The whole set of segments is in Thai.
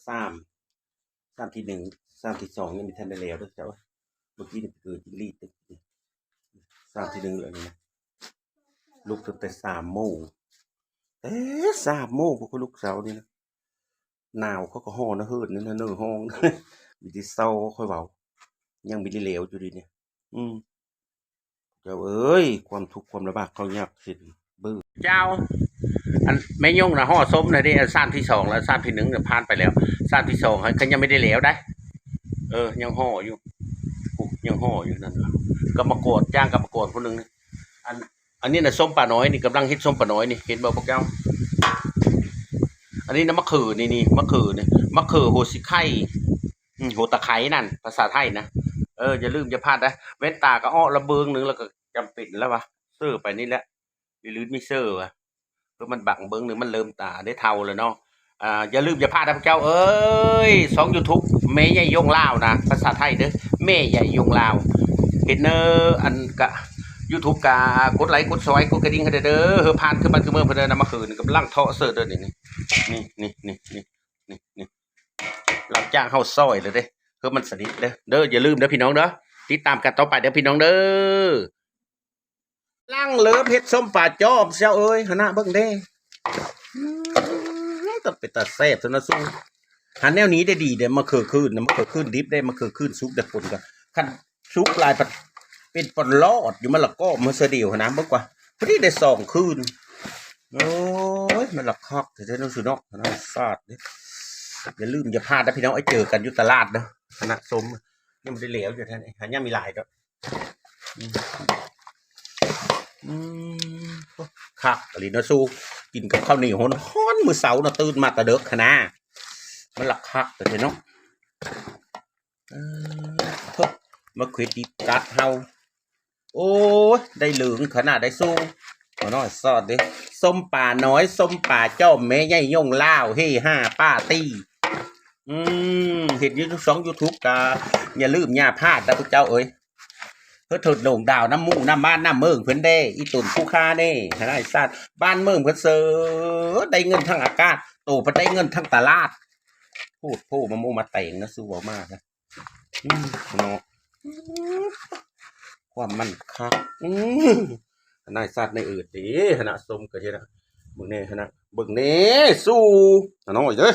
ซ้ำที่หนึ่งซ้ำที่สองยังมีทันได้แล้วด้วยเจ้าเมื่อกี้นี่คือจิงรีดซ้ำที่หนึ่งเลยนะลุกตั้งแต่3 โมง3 โมงพวกลูกสาวนี่นะหนาวเขาก็ห้องนะเฮิร์นนั่นนะเนื้อห้องมีที่เศร้าค่อยเบายังมีเหลวอยู่ดีเนี่ยเจ้าเอ้ยความทุกข์ความลำบากเขายากสิบื้อเจ้าอันไม่ยงนะห่อส้มนะดิซ้ำที่สองแล้วซ้ำที่หนึ่งเนี่ยผ่านไปแล้วซ้ำที่สองเขายังไม่ได้เหลวได้ยังห่ออยู่ยังห่ออยู่นั่นก็มาโกรธจ้างกับมาโกรธคนหนึ่งอันนี้นะส้มป่าน้อยนี่กำลังฮิตส้มป่าน้อยนี่เห็นบ่พวกเจ้าอันนี้นะมะเขือนี่มะเขือเนี่ยมะเขือโหสิไข่โหตะไคร้นั่นภาษาไทยนะอย่าลืมอย่าพลาดนะเว้นตาก็อ้อระเบิงหนึ่งแล้วก็จำเป็นแล้ววะเสื้อไปนี่แหละหรือไม่เสื้อวะเพราะมันบังเบิงหนึ่งมันเริ่มตาได้เท่าเลยเนาะอย่าลืมอย่าพลาดนะพวกเจ้า2 YouTube แม่ใหญ่ยงลาวนะภาษาไทยเด้อแม่ใหญ่ยงลาวเห็นอันกะ YouTube กากดไลค์กดซอยกดกระดิ่งให้เด้อผ่านคือมันคือเมื่อเพิ่นนะมาคืนกำลังเทาะเสิร์ชเด้อนี่หลังจากเฮาซอยเลยเด้คือมันสนิทเด้ออย่าลืมเด้อพี่น้องเด้อติดตามกันต่อไปเด้อพี่น้องเด้อล่างเลิฟเฮ็ดส้มป่าจอมเจ้าเอ้ยหน้าเบิ่งเด้ต้องเป็นตาแซ่บซะนะสู้หันแนวนี้ได้ดีเด้มะเขือคืนนะมะเขือคืนดิบได้มะเขือคืนซุปได้ผลกันคันซุปลายเป็นปนลอดอยู่มันละก็มาเสดียวนะเมื่อกว่าพอดีได้2 คืนโอ้ยมันละคักแต่น้องสุนอกนะซาดเนี่ยอย่าลืมอย่าพลาดนะพี่น้องเจอกันยุตลาดนะคณะสมยังไม่ได้เหลวอยู่ท่านหันยังมีลายด้วยคักอะไรนะสู้กินกับข้าวเหนียวฮ้อนมือเสาร์นะตื่นมาตะเด็กขนาดมันละคักแต่พี่น้องมาคุยดีกัดเฮาโอ้ยได้เหลืองขนาดได้สู้น้อยซอดดิส้มป่าน้อยส้มป่าเจ้าแม่ใหญ่ยงล่าวเฮ่5ป้าตี้เห็นYouTube กาอย่าลืมอย่าพลาดนะพวกเจ้าเอ้ยเพื่อถดโด่งดาวน้ำมูน้ำบ้านน้ำเมืองเพิ่นได้อีตุ่นผู้ค้าเน่ไอ้สัตว์บ้านเมืองเพิ่นเสือได้เงินทั้งอากาศโตเพิ่นได้เงินทั้งตลาดพูดมาโมมาแต่งนะสู้บ่มากนะเนาะความมันคักนายสัตว์ในอื่นดิขณะสมก็ใช่นะบึงเน่ขณะบึงเน่สู้น้อยเลย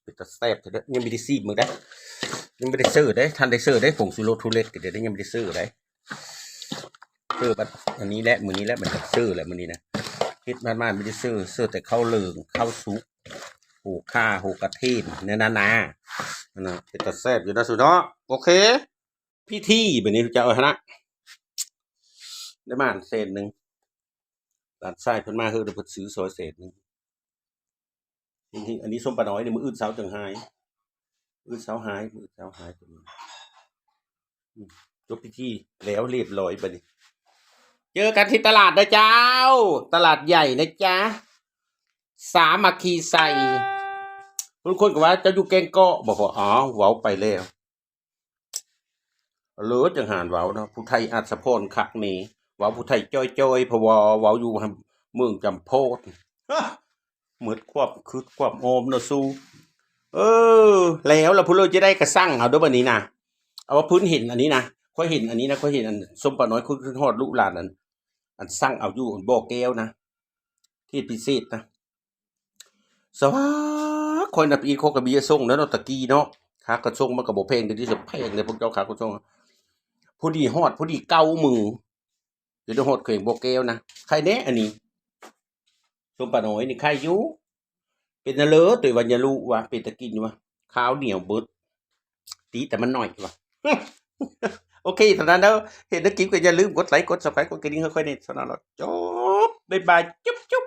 เป็นตะแซ่บเถอะยังไม่ได้ซีบมึงได้ยังไม่ได้ซื้อได้ทันได้ซื้อได้ผงซูโรทูเลตก็เดี๋ยวยังไม่ได้ซื้อได้ซื้อบัดอันนี้แหละมือนี้แหละมันจะซื้อแหละมือนี้นะคิดมากๆไม่ได้ซื้อแต่ข้าวเหลืองข้าวซุปหูข่าหูกระเทียมเนื้อนาเป็นตะแซ่บอยู่นะสุดเนาะโอเคพี่ที่แบบนี้จะเอาชนะได้มาเศษหนึ่งหลานไส้เพิ่นมาเฮ้ยเดี๋ยวเพิ่นซื้อซอยเศษหนึ่งจริงๆอันนี้ส้มปลาน้อยเนี่ยมืออื่นเสาจังหายมืออื่นเสาหายตัวนี้จบพิธีแล้วเรียบร้อยไปดิเจอกันที่ตลาดนะเจ้าตลาดใหญ่นะจ๊ะสามัคคีใส่คนก็ว่าจะอยู่แกงเกาะบอกว่าอ๋อเว้าไปแล้วเลือจังหารเว้าเนาะผู้ไทยอัศพรคักนี่เว้าผู้ไทยจ้อยๆเพราะว่าเว้าอยู่เมืองจำโพดเหมือนความโอมเนาะสู้แล้วเราพูดเลยจะได้กระสั่งเอาด้วยบันนี้นะเอาว่าพื้นหินอันนี้นะค่อยเห็นอันนี้นะค่อยเห็นอันส้มปลาน้อยขึ้นทอดลูกหลานอันสั่งเอาอยู่บ่อแก้วนะที่พิเศษนะสวัสดีคนนับอีโคกับบีส่งแล้วเนาะตะกี้เนาะขากระส่งมันกับโบเพลงที่สุดเพลงเลยพวกเจ้าขากระส่งผู้ดีฮอดผู้ดีเก้ามือเดี๋ยวฮอดเข่งบ่อแก้วนะใครเนี้ยอันนี้ส้มปลาน้อยนี่ใครอยู่เป็นเลือตัววันยาลูวะเป็นตะกินวะข้าวเหนียวเบิดตีแต่มันหน่อยวะโอเคเท่านั้นแล้วเห็นนักกินก็อย่าลืมกดไลค์กดซับสไครต์กดกระดิ่งค่อยๆนี่เท่านั้นหรอกจบบ๊ายบายจุ๊บ